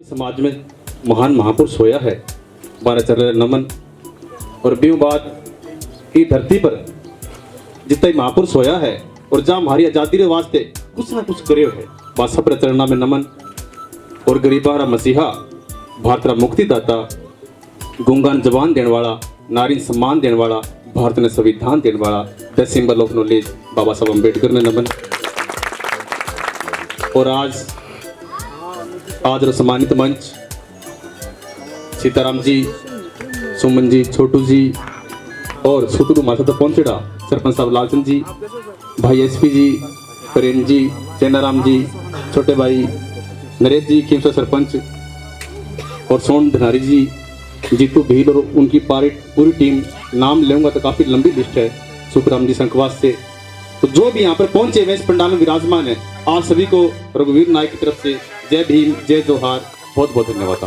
समाज में महान महापुरुष होया है बारह चरण नमन। और ब्यों बात की धरती पर जितना ही महापुरुष होया है और जहाँ हमारी आजादी के वास्ते कुछ ना कुछ करे है बा सब चरणा में नमन। और गरीबा रा मसीहा भारत रा मुक्तिदाता गूंगा जबान देने वाला नारी सम्मान देने वाला भारत ने संविधान देने वाला द सिंबल ऑफ नॉलेज बाबा साहब अम्बेडकर ने नमन। और आज सम्मानित मंच सीताराम जी, सुमन जी, छोटू जी और सुतरू माता तक पहुंचेड़ा सरपंच साहब लालचंद जी, भाई एसपी जी, प्रेम जी, चैनाराम जी, छोटे भाई नरेश जी, खीमसा सरपंच और सोन धनारी जी, जीतू भील और उनकी पूरी टीम। नाम लेऊंगा तो काफी लंबी लिस्ट है। सुखराम जी संकवास से तो जो भी यहाँ पर पहुंचे वे इस पंडाल में विराजमान है, आप सभी को रघुवीर नायक की तरफ से जय भीम, जय जोहार, बहुत बहुत धन्यवाद।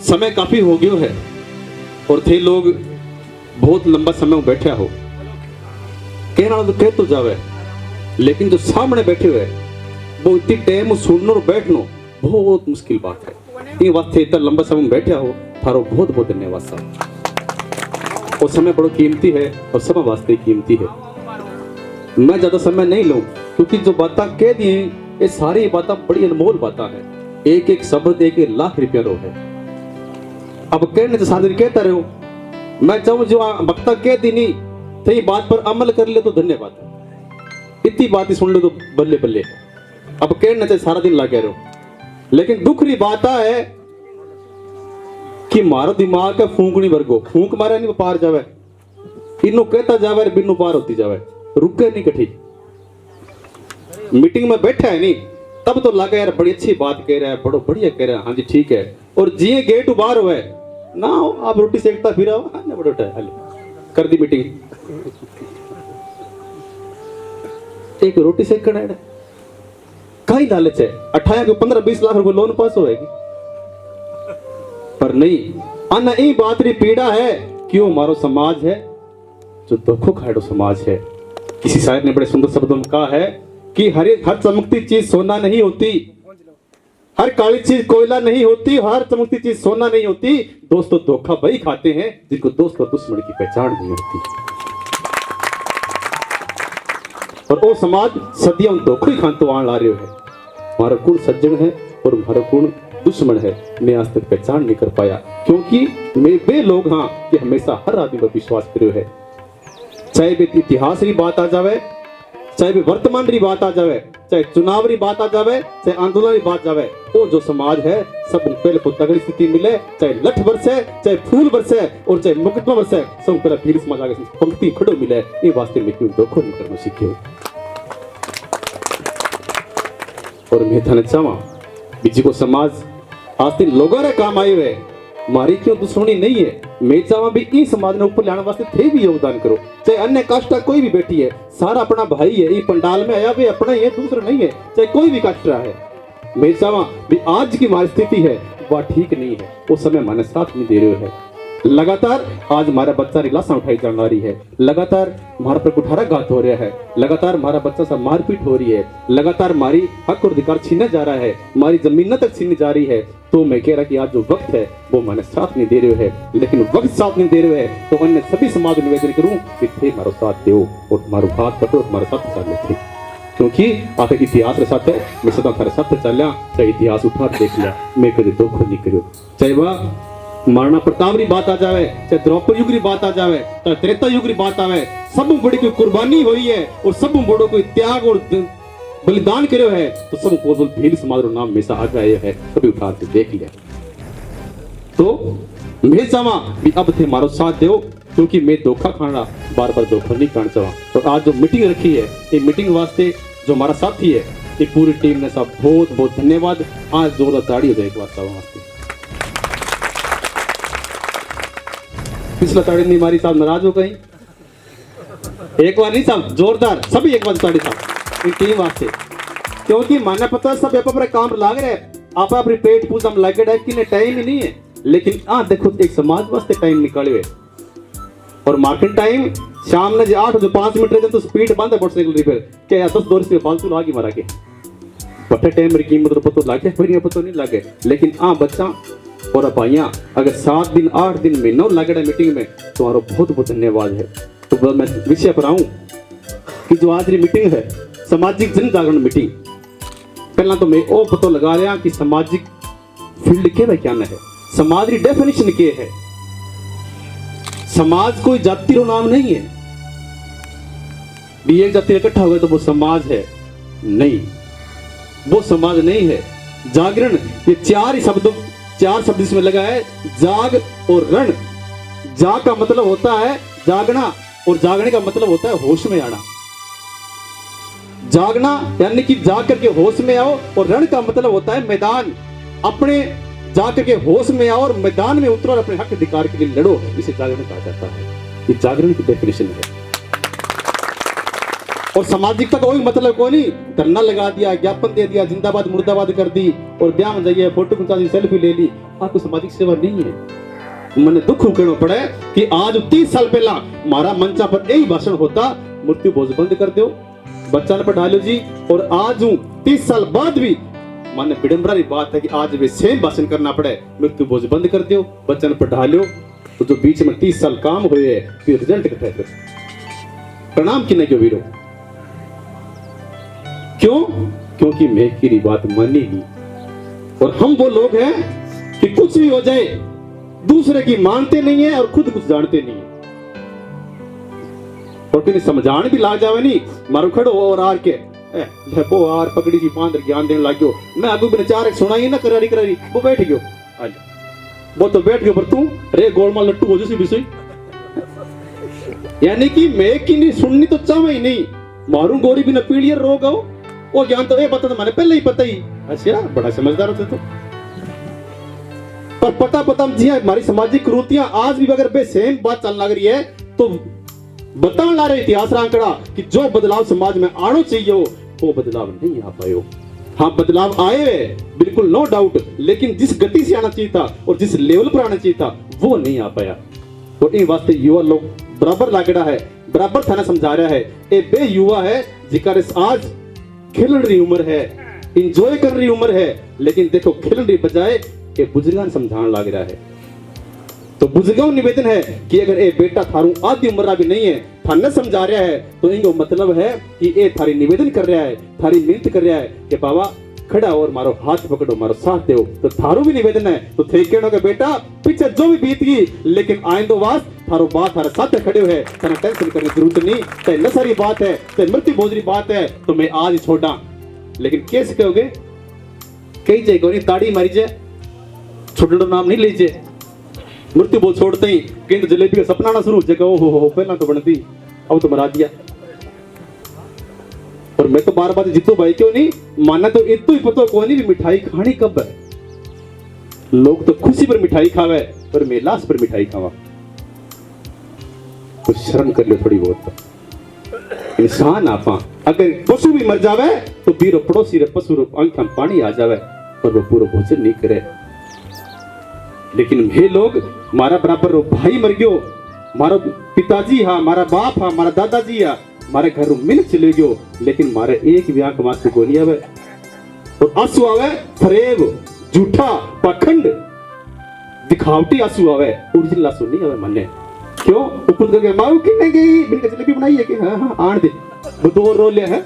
समय काफी हो गया है और थे लोग बहुत लंबा समय बैठा हो, कहना तो कह तो जावे, लेकिन जो सामने बैठे हुए वो इतनी टाइम सुनना और बैठना बहुत मुश्किल बात है। ये वास्ते इतना लंबा समय बैठा हो, थारो बहुत बहुत धन्यवाद साहब। और समय बड़ा कीमती है और समय वास्ते कीमती है। मैं ज्यादा समय नहीं लूं क्योंकि जो बातें कह दी ये सारी बातें बड़ी अनमोल बातें हैं। एक एक शब्द एक लाख रुपया रो है। अब कहने तो साधन कहता रहो, मैं चाहूं जो वक्ता कह दी नहीं तो ये बात पर अमल कर ले तो धन्यवाद है। इतनी बात ही सुन ले तो बल्ले बल्ले। अब कहने चाहिए सारा दिन लगे रहो, लेकिन दुख की बात है कि मारो दिमाग है फूंकनी वर्गो, फूंक मारे नहीं पार जावे, इन्हों कहता जावे बिन्नू पार होती जावे, रुके नहीं कठी। मीटिंग में बैठा है नहीं तब तो लगा यार बड़ी अच्छी बात कह रहा है, बड़ो बढ़िया कह रहा है, हाँ जी ठीक है। और जिए गेट बाहर हुए ना आप रोटी सेकता फिर आओ, हाँ बड़ो कर दी मीटिंग। एक रोटी सेक करना है कई लालच है, 18 को 15-20 लाख रुपए लोन पास होएगी, पर नहीं अन्ना यही बात री पीड़ा है क्यों हमारो समाज है जो दुखों खाड़ो समाज है। किसी शायर ने बड़े सुंदर शब्दों में कहा है कि हर चमकती चीज सोना नहीं होती, हर काली चीज कोयला नहीं होती, हर चमकती चीज सोना नहीं होती। दोस्तों धोखा वही खाते हैं जिनको दोस्त और दुश्मन की पहचान नहीं होती। और वो समाज सदियों धोखा ही खान तो आन ला रहे है। हमारा कुल सज्जन है और हमारा कुल दुश्मन है। मैं आज तक पहचान नहीं कर पाया क्योंकि वे लोग हाँ कि हमेशा हर आदमी पर विश्वास करे है, चाहे वे इतिहास की बात आ जावे, चाहे वे वर्तमान की बात आ जावे, चाहे चुनाव की बात आ जावे, चाहे आंदोलन की बात जावे। वो जो समाज है सब पहले को तगड़ी स्थिति मिले, चाहे लठ बरसे, चाहे फूल बरसे और चाहे मुकदमा बरसे, सब पहले भीड़ समाज आगे पंक्ति खड़ो मिले। ये वास्ते में क्यों धोखो नहीं करना सीखे। और मैं थाने चाहवा बीजी को समाज आज दिन लोगों रे काम आए हुए, मारी क्यों दुश्मनी नहीं है। मैं चाहवा भी इस समाज ने ऊपर लाने वास्ते थे भी योगदान करो, चाहे अन्य कास्ट का कोई भी बैठी है, सारा अपना भाई है। ये पंडाल में आया भी अपना ही है, दूसरा नहीं है, चाहे कोई भी कास्ट रहा है। मैं चाहवा भी आज की हमारी स्थिति है वह ठीक नहीं है, वो समय हमारे साथ नहीं दे रहे है। लगातार आज हमारा बच्चा रिलासा उठाई जा रही है, लगातार हमारे पर कुठारा घात हो रहा है, लगातार हमारा बच्चा से मारपीट हो रही है, लगातार हमारी हक और अधिकार छीना जा रहा है, हमारी जमीन तक छीनी जा रही है। तो मैं कह रहा कि आज जो वक्त है वो हमारे साथ नहीं दे रहे है, लेकिन वक्त साथ नहीं दे रहे है तो अन्य सभी समाज निवेदन करूं कि थे हमारा साथ दो और हमारा हाथ पकड़ो, हमारे साथ चलने थे। क्योंकि आप इतिहास के साथ है, मैं सदा थारे साथ चलिया, चाहे इतिहास उठा देख लिया, मैं कभी धोखा नहीं करो। चाहे वह महाराणा प्रताप की बात आ जावे, चाहे द्रौपदी युग की बात आ जावे, चाहे त्रेता युग की बात आवे, सब बड़ी कोई कुर्बानी हुई है और सब बड़ो कोई त्याग और बलिदान करे है, तो सब को भील समाज रो नाम हमेशा आगे आए है, कभी उठा के देख लिया। तो मैं चाहवा भी अब थे मारो साथ दो क्योंकि मैं धोखा खाना बार बार धोखा नहीं खाना चाहवा। तो आज जो मीटिंग रखी है ये मीटिंग वास्ते जो हमारा साथी है ये पूरी टीम ने सब बहुत बहुत धन्यवाद। आज जोरदार ताड़ी हो जाए एक बार सब वास्ते। पिछला ताड़ी नहीं मारी साहब नाराज हो गई, एक बार नहीं साहब जोरदार सभी एक बार ताड़ी साहब टीम वास्ते, क्योंकि मानना पता सब अपने काम लाग रहे, आप अपने पेट पूजा में लगे रहे कि टाइम ही नहीं है, लेकिन हाँ देखो एक समाज वास्ते टाइम निकाले हुए। और मार्केट टाइम शाम ने 8 बजे 5 मिनट रहे तो स्पीड बंद है मोटरसाइकिल रिपेयर क्या 10 दौर से फालतू लागी मारा के पट्टे टाइम की कीमत तो पतो लागे फिर पतो नहीं लागे, लेकिन बच्चा और भाइयां अगर 7 दिन 8 दिन महीनों लगे मीटिंग में तुम्हारा बहुत बहुत धन्यवाद है। तो मैं विषय पर आऊं कि जो आज की मीटिंग है सामाजिक जन जागरण मीटिंग, पहला तो मैं वो पता लगा रहा कि सामाजिक फील्ड के क्या है, समाज की डेफिनेशन के है। समाज कोई जाति रो नाम नहीं है भी एक जाति इकट्ठा हुए तो वो समाज है, नहीं, वो समाज नहीं है। जागरण ये चार शब्द इसमें लगा है, जाग और रण। जाग का मतलब होता है जागना और जागने का मतलब होता है होश में आना। जागना यानी कि जाग करके होश में आओ, और रण का मतलब होता है मैदान। अपने जाग करके होश में आओ और मैदान में उतरो और अपने हक अधिकार के लिए लड़ो, इसे जागरण कहा जाता है। ये जागरण की डेफिनेशन है। और सामाजिकता का कोई मतलब को नहीं, धरना लगा दिया, ज्ञापन दे दिया, जिंदाबाद मुर्दाबाद कर दी और ब्याह में जाइए फोटो खिंचा दी, सेल्फी ले ली, कोई सामाजिक सेवा नहीं है। मैंने दुख कहना पड़े कि आज 30 साल पहला हमारा मंचा पर यही भाषण होता, मृत्यु भोज बंद कर दो, बच्चा ने पढ़ा लो जी। और आज 30 साल बाद भी माने विडंबना की बात है कि आज वे सेम भाषण करना पड़े, मृत्यु भोज बंद कर दो, बच्चा ने पढ़ा लो। तो जो बीच में 30 साल काम हुए है फिर रिजल्ट कटे, फिर प्रणाम किने क्यों वीरो, क्यों? क्योंकि मैं की बात मानी नहीं। और हम वो लोग हैं कि कुछ भी हो जाए दूसरे की मानते नहीं है और खुद कुछ जानते नहीं है, और किन्हें समझाने भी लाग जावे नहीं, मारो खड़ो और आर के वो आर पकड़ी सी बांध ज्ञान देने लग गयो। मैं आगू बिना चार सुनाई ना करारी करारी, वो बैठ गयो, वो तो बैठ गयो पर तू रे गोलमाल लट्टू हो जैसी विषय। यानी कि मैं की नहीं सुननी तो चाहे ही नहीं, मारू गोरी बिना पीड़िया रोग आओ, वो ज्ञान तो ये पता था मैंने पहले ही पता ही। अच्छा बड़ा समझदार होते तो, पर पता जी हमारी सामाजिक कुरीतियां आज भी अगर बेसेम बात चलने लग रही है तो बताने ला रहे इतिहास आंकड़ा कि जो बदलाव समाज में आना चाहिए वो बदलाव नहीं आ पाए। हाँ बदलाव आए बिल्कुल नो डाउट, लेकिन जिस गति से आना चाहिए था और जिस लेवल पर आना चाहिए था वो नहीं आ पाया। तो इन वास्ते युवा लोग बराबर लागड़ा है, बराबर थाना समझा रहा है। ए बे युवा है जिकर आज खेलने की उम्र है, इंजॉय कर रही उम्र है, लेकिन देखो खेलने की बजाय ये बुजुर्गान समझाने लग रहा है। तो बुजुर्गों निवेदन है कि अगर ए बेटा थारू आधी उम्र भी नहीं है, थाने समझा रहा है, तो इनको मतलब है कि ए थारी निवेदन कर रहा है, थारी मिन्नत कर रहा है कि बाबा खड़ा और मारो हाथ पकड़ो, मारो साथ दो। तो थारू भी निवेदन है तो थे कहनो के बेटा पीछे जो भी बीत गई, लेकिन आइंदो वास थारो बात थारे साथ खड़े है, तना टेंशन करने की जरूरत नहीं। ते नसारी बात है, ते मृत्यु भोजरी बात है, तो मैं आज ही छोड़ा। लेकिन कैसे कहोगे, कही जाए कोई ताड़ी मारी जाए, छोटो नाम नहीं लीजिए, मृत्यु बोल छोड़ते ही कहीं तो जलेबी का सपना ना शुरू हो हो पहला तो बनती, अब तो मरा दिया। और मैं तो बार बार जीतू भाई क्यों नहीं माना, तो इतो ही पता कौन नहीं मिठाई खानी कब है। लोग तो खुशी पर मिठाई खावे पर मैं लाश पर मिठाई खावा, तो शर्म कर लो थोड़ी बहुत। इंसान आपा अगर पशु भी मर जावे तो बीरो पड़ोसी रे पशु रो आंख में पानी आ जावे और वो पूरा भोजन नहीं करे। लेकिन वे लोग मारा बराबर रो भाई मर गयो, मारो पिताजी हा, मारा बाप हा, मारा दादाजी हा, मारे घर मिल चले गयो, लेकिन मारे एक भी आंख मास को नहीं आवे और आंसू आवे फरेब, झूठा, पाखंड, दिखावटी आंसू आवे, ओरिजिनल आंसू नहीं आवे मने। क्यों? ऊपर करके माऊ किने गई बिन जलेबी बनाई है कि हां आण दे, वो दो रो ले है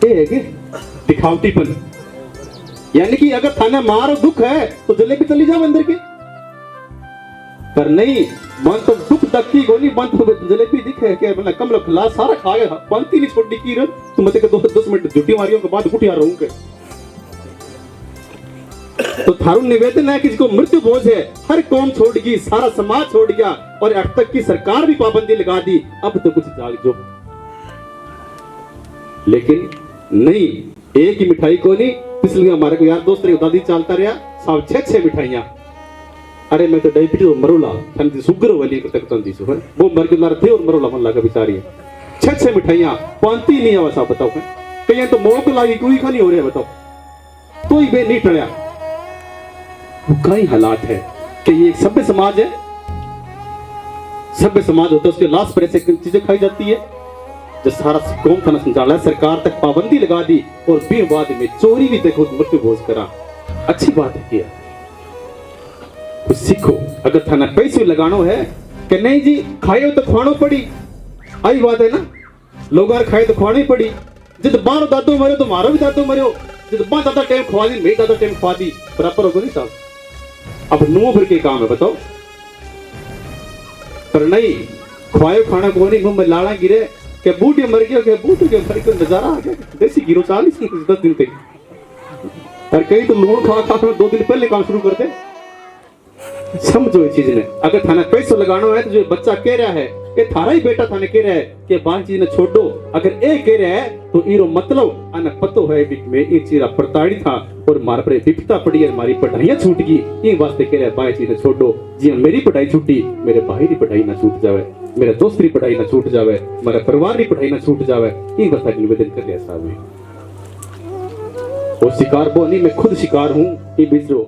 ए के दिखावटीपन। यानी कि अगर थाने मारो दुख है तो जलेबी चली जाओ अंदर की, पर नहीं मन तो दुख दखी गोली मन तो जलेबी दिखे के मतलब कम लोग खिला सारा खा गया, पंक्ति नहीं छोड़ी की रे तुम मते के 10 मिनट झूठी मारियों के बाद उठ आ रहूं के। तो थारू निवेदन है कि जिसको मृत्यु भोज है, हर कौम छोड़ गई, सारा समाज छोड़ गया और अब तक की सरकार भी पाबंदी लगा दी, अब तो कुछ जाग जो। लेकिन नहीं, एक ही मिठाई को नहीं, पिछले हमारे को यार दोस्त रे दादी चलता रहा साहब 6 मिठाइयां। अरे मैं तो डायबिटीज मरोला थन सुगर वाली तक तंदी सो वो मर के लार थे और मरोला मन लगा बेचारी 6 मिठाइयां पांती नहीं आवा साहब बताओ कहीं तो मोक लागी कोई खानी हो रहा बताओ, तो ही बे नहीं टळया। कई हालात है कि ये एक सभ्य समाज है, सभ्य समाज होता है उसके लाश पर ऐसे चीजें खाई जाती है। जो सारा कौम थाना संचालन सरकार तक पाबंदी लगा दी और फिर बाद में चोरी भी देखो मृत्यु भोज करा। अच्छी बात है किया, कुछ सीखो। अगर थाना पैसे लगानो है कि नहीं जी खाए तो खुआनो पड़ी, आई बात है ना, लोग खाए तो खुआनी पड़ी। जिद बारो दादो मरो तो मारो भी दादो मरो, जिद बा दादा टाइम खुआ दी मेरी दादा टाइम खुआ दी, बराबर होगा नहीं साहब। अब नुओ भर के काम है बताओ, पर नहीं खुआए खाना को नहीं, मुंह में लाड़ा गिरे के बूढ़े मर गए के बूढ़े के मर गए, नजारा आ गया देसी गिरो 40-10 दिन तक। और कई तो लूण खा खा 2 दिन पहले काम शुरू करते। समझो इस चीज ने, अगर थाने पैसे लगाना है तो जो बच्चा कह रहा है ये थारा ही बेटा थाने कह रहा है कि बाल चीज ने छोड़ो, अगर ये कह रहा है तो इरो मतलब आना पतो है कि मैं ये चीज प्रताड़ी था और मार पर विपता पड़ी और मारी पढ़ाइयां छूट गई, ये वास्ते कह रहा है बाई चीज ने छोड़ो। जी मेरी पढ़ाई छूटी, मेरे भाई की पढ़ाई ना छूट जावे, मेरे दोस्त की पढ़ाई ना छूट जावे, मेरा परिवार की पढ़ाई ना छूट जावे, ये वास्ते निवेदन कर रहा साहब। और शिकार वो नहीं, मैं खुद शिकार हूँ, ये बिजरो